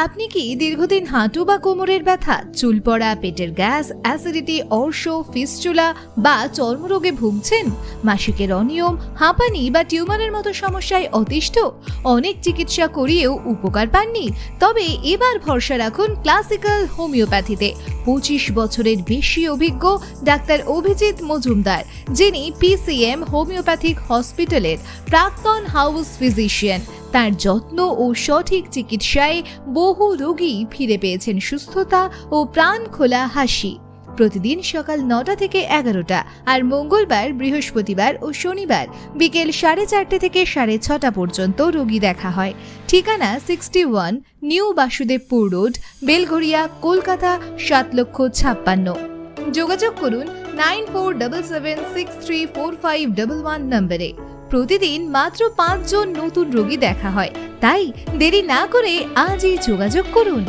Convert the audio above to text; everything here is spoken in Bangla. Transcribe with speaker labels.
Speaker 1: আপনি কি দীর্ঘদিন হাঁটু বা কোমরের ব্যথা, চুল পড়া, পেটের গ্যাস, অ্যাসিডিটি, অর্শ, ফিস্টুলা বা চর্মরোগে ভুগছেন? মাসিকের অনিয়ম, হাঁপানি বা টিউমারের মতো সমস্যায় অতিষ্ঠ? অনেক চিকিৎসা করিয়েও উপকার পাননি? তবে এবার ভরসা রাখুন ক্লাসিক্যাল হোমিওপ্যাথিতে। 25 বছরের বেশি অভিজ্ঞ ডাক্তার অভিজিৎ মজুমদার, যিনি পিসিএম হোমিওপ্যাথিক হসপিটালের প্রাক্তন হাউস ফিজিশিয়ান। তার যত্ন ও সঠিক চিকিৎসায় বহু রোগী ফিরে পেয়েছেন সুস্থতা ও প্রাণ খোলা হাসি। প্রতিদিন সকাল 9টা থেকে 11টা আর মঙ্গলবার, বৃহস্পতিবার ও শনিবার বিকেল 4:30 থেকে 6:30 পর্যন্ত রোগী দেখা হয়। ঠিকানা 61 নিউ বাসুদেবপুর রোড, বেলঘরিয়া, কলকাতা 7,56,000। যোগাযোগ করুন 9477634511 নম্বরে। প্রতিদিন মাত্র 5 জন নতুন রোগী দেখা হয়, তাই দেরি না করে আজই যোগাযোগ করুন।